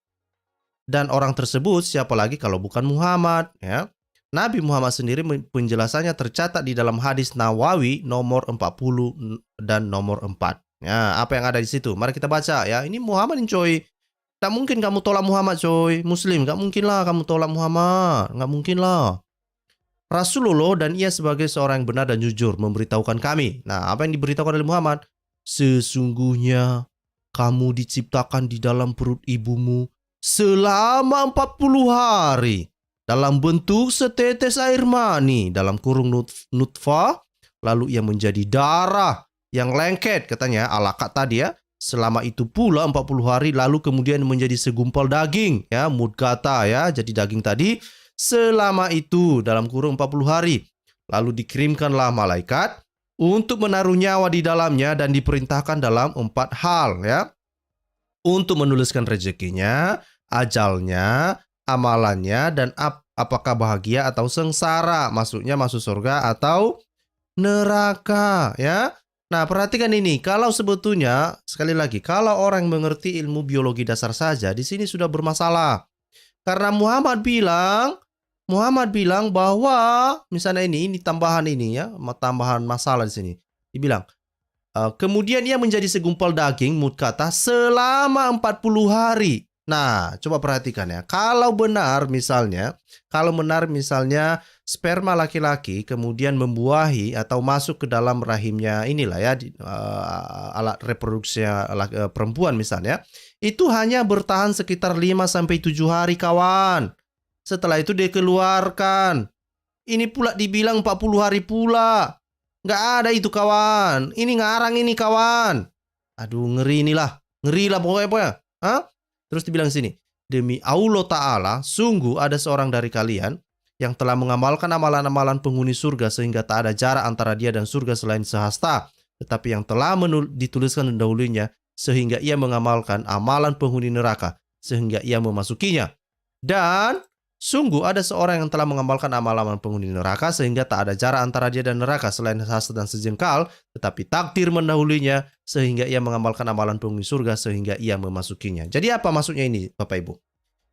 Dan orang tersebut siapa lagi kalau bukan Muhammad, ya. Nabi Muhammad sendiri penjelasannya tercatat di dalam hadis Nawawi nomor 40 dan nomor 4. Ya, apa yang ada di situ? Mari kita baca ya. Ini Muhammad coy. Tak mungkin kamu tolak Muhammad coy. Muslim, gak mungkin lah kamu tolak Muhammad. Gak mungkin lah. Rasulullah dan ia sebagai seorang yang benar dan jujur memberitahukan kami. Nah, apa yang diberitahukan oleh Muhammad? Sesungguhnya kamu diciptakan di dalam perut ibumu selama 40 hari. Dalam bentuk setetes air mani, dalam kurung nutfah, lalu ia menjadi darah yang lengket, katanya alakat tadi ya. Selama itu pula 40 hari, lalu kemudian menjadi segumpal daging, ya, mudgata ya, jadi daging tadi. Selama itu dalam kurung 40 hari, lalu dikirimkanlah malaikat untuk menaruh nyawa di dalamnya dan diperintahkan dalam 4 hal ya. Untuk menuliskan rezekinya, ajalnya, amalannya, dan apakah bahagia atau sengsara, maksudnya masuk surga atau neraka ya. Nah, perhatikan ini, kalau sebetulnya sekali lagi kalau orang mengerti ilmu biologi dasar saja di sini sudah bermasalah. Karena Muhammad bilang bahwa misalnya ini tambahan ini ya, tambahan masalah di sini. Dibilang kemudian ia menjadi segumpal daging mudkata selama 40 hari. Nah, coba perhatikan ya. Kalau benar misalnya sperma laki-laki kemudian membuahi atau masuk ke dalam rahimnya inilah ya alat reproduksi perempuan misalnya, itu hanya bertahan sekitar 5 sampai 7 hari kawan. Setelah itu dikeluarkan. Ini pula dibilang 40 hari pula. Nggak ada itu kawan. Ini ngarang ini kawan. Aduh, ngeri inilah. Ngeri lah pokoknya. Hah? Terus dibilang sini, demi Allah Ta'ala, sungguh ada seorang dari kalian yang telah mengamalkan amalan-amalan penghuni surga sehingga tak ada jarak antara dia dan surga selain sehasta. Tetapi yang telah dituliskan dahulunya sehingga ia mengamalkan amalan penghuni neraka sehingga ia memasukinya. Dan sungguh ada seorang yang telah mengamalkan amalan penghuni neraka sehingga tak ada jarak antara dia dan neraka selain sehasta dan sejengkal, tetapi takdir mendahulunya sehingga ia mengamalkan amalan penghuni surga sehingga ia memasukinya. Jadi apa maksudnya ini Bapak Ibu?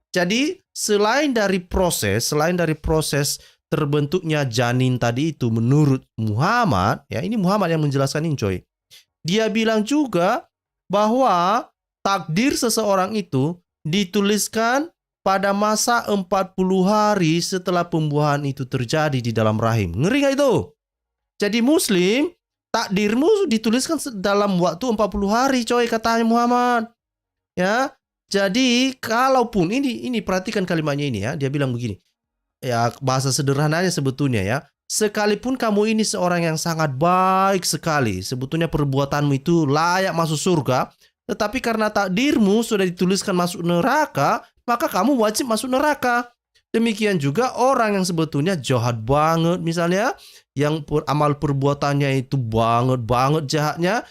Jadi selain dari proses terbentuknya janin tadi itu menurut Muhammad, ya ini Muhammad yang menjelaskan ini coy. Dia bilang juga bahwa takdir seseorang itu dituliskan pada masa 40 hari setelah pembuahan itu terjadi di dalam rahim. Ngeri gak itu? Jadi Muslim, takdirmu dituliskan dalam waktu 40 hari coy, katanya Muhammad. Ya, jadi kalaupun ini perhatikan kalimatnya ini ya, dia bilang begini. Ya, bahasa sederhananya sebetulnya ya, sekalipun kamu ini seorang yang sangat baik sekali, sebetulnya perbuatanmu itu layak masuk surga, tetapi karena takdirmu sudah dituliskan masuk neraka, maka kamu wajib masuk neraka. Demikian juga orang yang sebetulnya jahat banget misalnya, yang amal perbuatannya itu banget jahatnya,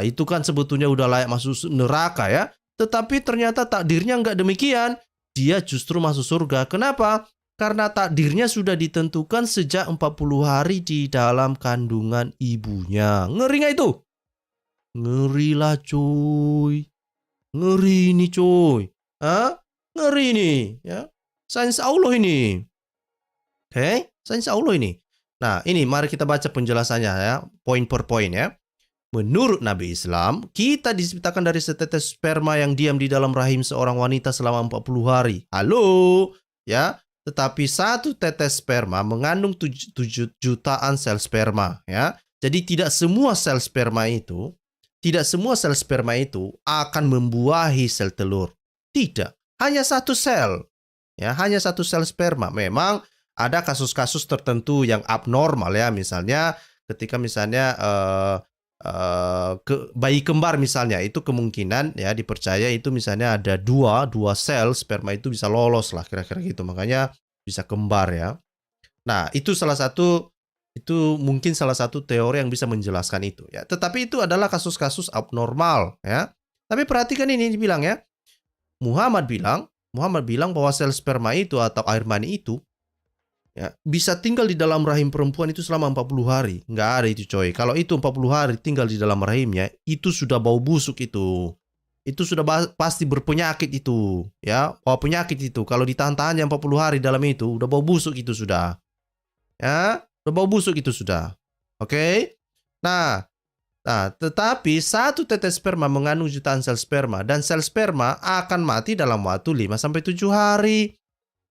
itu kan sebetulnya udah layak masuk neraka ya. Tetapi ternyata takdirnya enggak demikian, dia justru masuk surga. Kenapa? Karena takdirnya sudah ditentukan sejak 40 hari di dalam kandungan ibunya. Ngeri nggak itu? Ngeri lah cuy. Ngeri nih cuy. Hah? Ngeri nih. Ya. Sains Allah ini. Oke, sains Allah ini. Nah, ini mari kita baca penjelasannya ya, poin per poin ya. Menurut Nabi Islam, kita diciptakan dari setetes sperma yang diam di dalam rahim seorang wanita selama 40 hari. Halo, ya. Tetapi satu tetes sperma mengandung 7 jutaan sel sperma, ya. Jadi tidak semua sel sperma itu akan membuahi sel telur. Tidak, hanya satu sel. Ya, hanya satu sel sperma. Memang ada kasus-kasus tertentu yang abnormal ya, misalnya ketika misalnya bayi kembar misalnya, itu kemungkinan ya dipercaya itu misalnya ada dua sel sperma itu bisa lolos lah kira-kira gitu, makanya bisa kembar ya. Nah itu mungkin salah satu teori yang bisa menjelaskan itu ya, tetapi itu adalah kasus-kasus abnormal ya. Tapi perhatikan ini dibilang ya, Muhammad bilang bahwa sel sperma itu atau air mani itu ya, bisa tinggal di dalam rahim perempuan itu selama 40 hari. Nggak ada itu coy. Kalau itu 40 hari tinggal di dalam rahimnya, itu sudah bau busuk itu. Itu sudah pasti berpenyakit itu. Ya, bawa penyakit itu. Kalau ditahan-tahan yang 40 hari dalam itu, udah bau busuk itu sudah. Ya, udah bau busuk itu sudah. Oke? Nah, tetapi satu tetes sperma mengandung jutaan sel sperma, dan sel sperma akan mati dalam waktu 5-7 hari.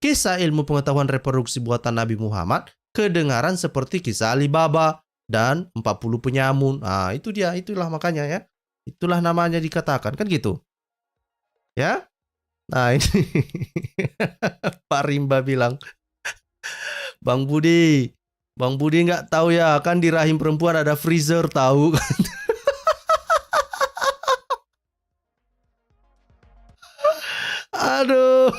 Kisah ilmu pengetahuan reproduksi buatan Nabi Muhammad kedengaran seperti kisah Alibaba dan 40 penyamun. Nah, itu dia, itulah makanya ya. Itulah namanya dikatakan, kan gitu. Ya? Nah, ini Pak Rimba bilang, Bang Budi nggak tahu ya, kan di rahim perempuan ada freezer tahu. Aduh.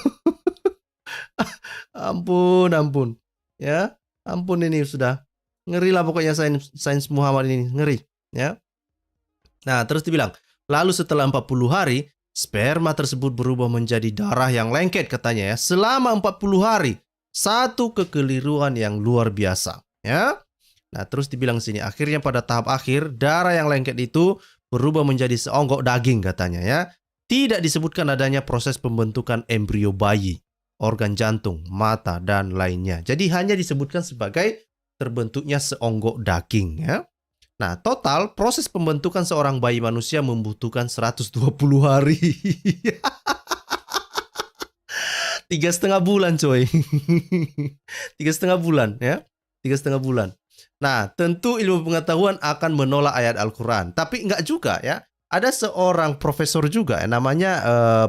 Ampun. Ya, ampun ini sudah. Ngeri lah pokoknya sains Muhammad ini, ngeri. Ya. Nah, terus dibilang, lalu setelah 40 hari, sperma tersebut berubah menjadi darah yang lengket katanya ya. Selama 40 hari, satu kekeliruan yang luar biasa. Ya. Nah, terus dibilang sini, akhirnya pada tahap akhir, darah yang lengket itu berubah menjadi seonggok daging katanya ya. Tidak disebutkan adanya proses pembentukan embrio bayi, organ jantung, mata, dan lainnya. Jadi hanya disebutkan sebagai terbentuknya seonggok daging ya. Nah, total proses pembentukan seorang bayi manusia membutuhkan 120 hari. 3,5 bulan coy. 3,5 bulan ya. 3,5 bulan. Nah, tentu ilmu pengetahuan akan menolak ayat Al-Quran. Tapi enggak juga ya. Ada seorang profesor juga ya, namanya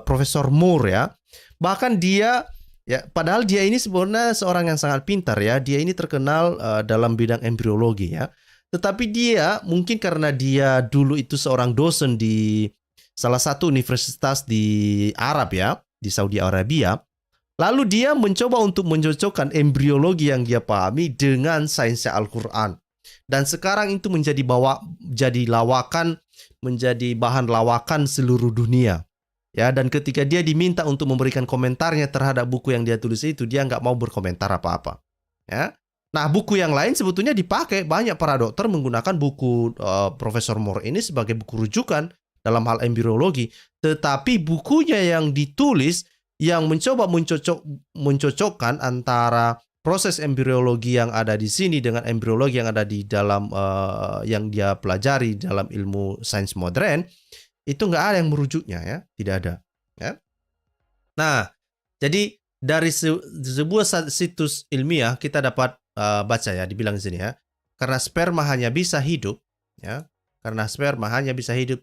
Profesor Moore ya. Bahkan dia ya, padahal dia ini sebenarnya seorang yang sangat pintar ya. Dia ini terkenal dalam bidang embriologi ya. Tetapi dia mungkin karena dia dulu itu seorang dosen di salah satu universitas di Arab ya, di Saudi Arabia. Lalu dia mencoba untuk mencocokkan embriologi yang dia pahami dengan sainsnya Al-Quran. Dan sekarang itu menjadi bahan lawakan seluruh dunia. Ya, dan ketika dia diminta untuk memberikan komentarnya terhadap buku yang dia tulis itu, dia nggak mau berkomentar apa-apa. Ya. Nah, buku yang lain sebetulnya dipakai, banyak para dokter menggunakan buku Profesor Moore ini sebagai buku rujukan dalam hal embriologi. Tetapi bukunya yang ditulis yang mencoba mencocokkan antara proses embriologi yang ada di sini dengan embriologi yang ada di dalam yang dia pelajari dalam ilmu sains modern, itu nggak ada yang merujuknya ya, tidak ada. Ya. Nah, jadi dari sebuah situs ilmiah kita dapat baca ya, dibilang di sini ya, karena sperma hanya bisa hidup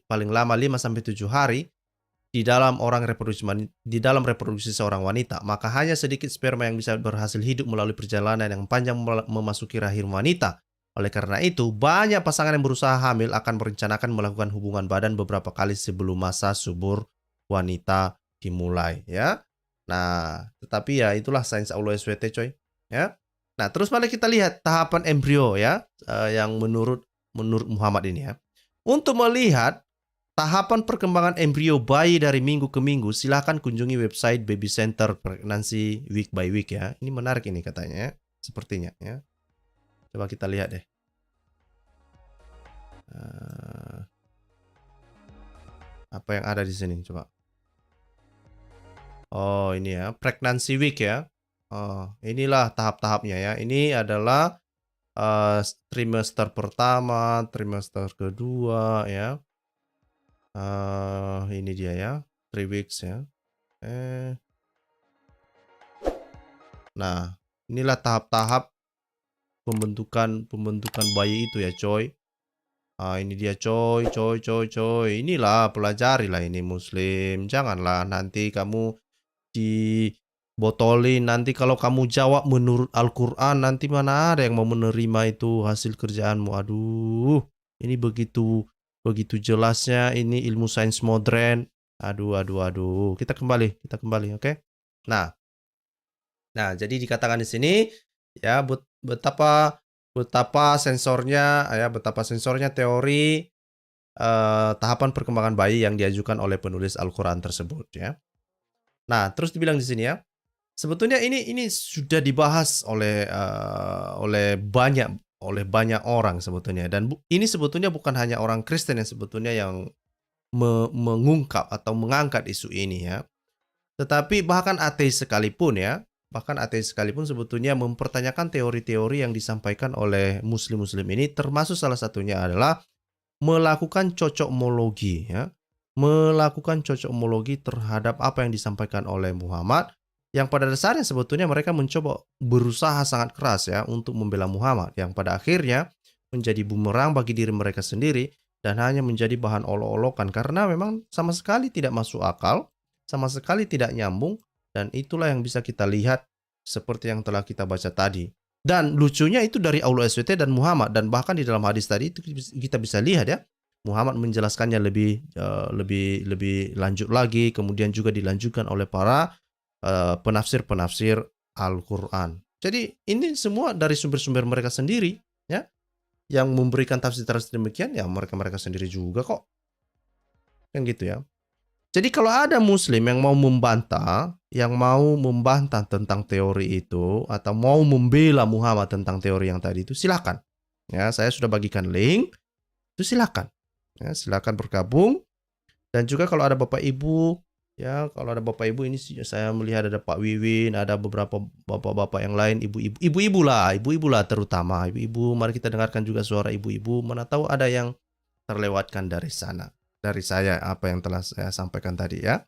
paling lama 5-7 hari di dalam reproduksi seorang wanita, maka hanya sedikit sperma yang bisa berhasil hidup melalui perjalanan yang panjang memasuki rahim wanita. Oleh karena itu, banyak pasangan yang berusaha hamil akan merencanakan melakukan hubungan badan beberapa kali sebelum masa subur wanita dimulai ya. Nah, tetapi ya itulah sains Allah SWT coy ya. Nah, terus mari kita lihat tahapan embrio ya, yang menurut Muhammad ini ya. Untuk melihat tahapan perkembangan embrio bayi dari minggu ke minggu, silahkan kunjungi website Baby Center Pregnancy Week by Week ya. Ini menarik ini katanya ya, sepertinya ya. Coba kita lihat deh. Apa yang ada di sini coba? Oh, ini ya, pregnancy week ya. Oh, inilah tahap-tahapnya ya. Ini adalah trimester pertama, trimester kedua ya. Ini dia ya, 3 weeks ya. Nah, inilah tahap-tahap pembentukan bayi itu ya, coy. Ini dia coy, coy, coy, coy. Inilah pelajari lah ini Muslim. Janganlah nanti kamu dibotolin. Nanti kalau kamu jawab menurut Al-Quran, nanti mana ada yang mau menerima itu hasil kerjaanmu. Aduh, ini begitu jelasnya. Ini ilmu sains modern. Aduh, aduh, aduh. Kita kembali, oke? Nah, jadi dikatakan di sini ya betapa sensornya teori tahapan perkembangan bayi yang diajukan oleh penulis Al-Qur'an tersebut ya. Nah, terus dibilang di sini ya, sebetulnya ini sudah dibahas oleh banyak orang sebetulnya dan ini sebetulnya bukan hanya orang Kristen yang sebetulnya yang mengungkap atau mengangkat isu ini ya. Tetapi bahkan ateis sekalipun sebetulnya mempertanyakan teori-teori yang disampaikan oleh muslim-muslim ini, termasuk salah satunya adalah melakukan cocokmologi ya. Melakukan cocokmologi terhadap apa yang disampaikan oleh Muhammad, yang pada dasarnya sebetulnya mereka mencoba berusaha sangat keras ya untuk membela Muhammad, yang pada akhirnya menjadi bumerang bagi diri mereka sendiri dan hanya menjadi bahan olok-olokan karena memang sama sekali tidak masuk akal, sama sekali tidak nyambung, dan itulah yang bisa kita lihat seperti yang telah kita baca tadi. Dan lucunya itu dari Aulu SWT dan Muhammad, dan bahkan di dalam hadis tadi itu kita bisa lihat ya, Muhammad menjelaskannya lebih lanjut lagi, kemudian juga dilanjutkan oleh para penafsir-penafsir Al-Quran. Jadi ini semua dari sumber-sumber mereka sendiri ya, yang memberikan tafsir-tafsir demikian ya mereka sendiri juga kok, kan gitu ya. Jadi kalau ada muslim yang mau membantah tentang teori itu atau mau membela Muhammad tentang teori yang tadi itu, silakan. Ya, saya sudah bagikan link, itu silakan. Ya, silakan bergabung. Dan juga kalau ada Bapak Ibu, ya, kalau ada Bapak Ibu ini saya melihat ada Pak Wiwin, ada beberapa bapak-bapak yang lain, ibu-ibu lah terutama. Ibu-ibu, mari kita dengarkan juga suara ibu-ibu, mana tahu ada yang terlewatkan dari sana. Dari saya apa yang telah saya sampaikan tadi ya.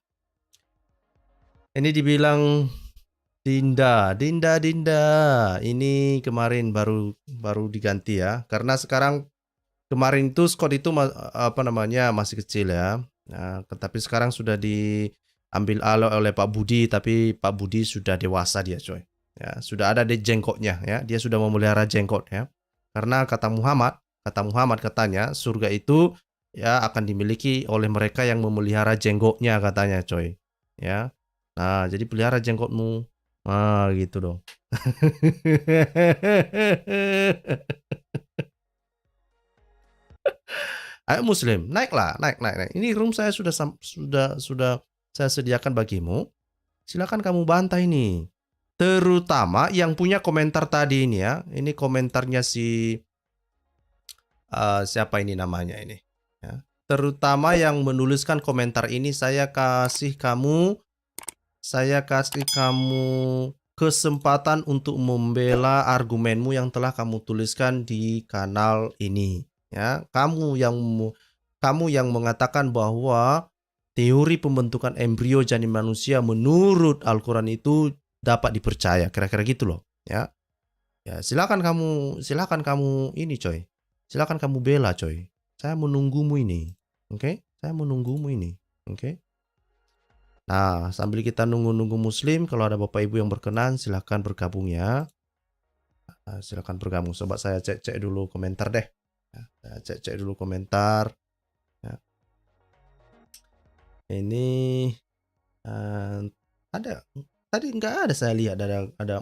Ini dibilang Dinda. Ini kemarin baru diganti ya. Karena sekarang kemarin itu Scott itu masih kecil ya. Nah, tapi sekarang sudah diambil alih oleh Pak Budi, tapi Pak Budi sudah dewasa dia, coy. Ya, sudah ada jenggotnya ya. Dia sudah memelihara jenggot ya. Karena kata Muhammad katanya surga itu ya akan dimiliki oleh mereka yang memelihara jenggotnya katanya, coy. Ya. Nah, jadi pelihara jenggotmu. Gitu dong. Ayo Muslim, naiklah, naik. Ini room saya sudah saya sediakan bagimu. Silakan kamu bantah ini. Terutama yang punya komentar tadi ini ya. Ini komentarnya si siapa ini namanya ini? Ya. Terutama yang menuliskan komentar ini, saya kasih kamu kesempatan untuk membela argumenmu yang telah kamu tuliskan di kanal ini. Ya, kamu yang mengatakan bahwa teori pembentukan embrio janin manusia menurut Al-Quran itu dapat dipercaya, kira-kira gitu loh. Ya, ya silakan kamu ini coy, silakan kamu bela coy. Saya menunggumu ini, oke? Saya menunggumu ini, oke? Nah, sambil kita nunggu-nunggu Muslim, kalau ada Bapak Ibu yang berkenan, silahkan bergabung ya. Silahkan bergabung. Coba saya cek dulu komentar deh. Saya cek dulu komentar. Ya. Ini ada tadi nggak ada saya lihat ada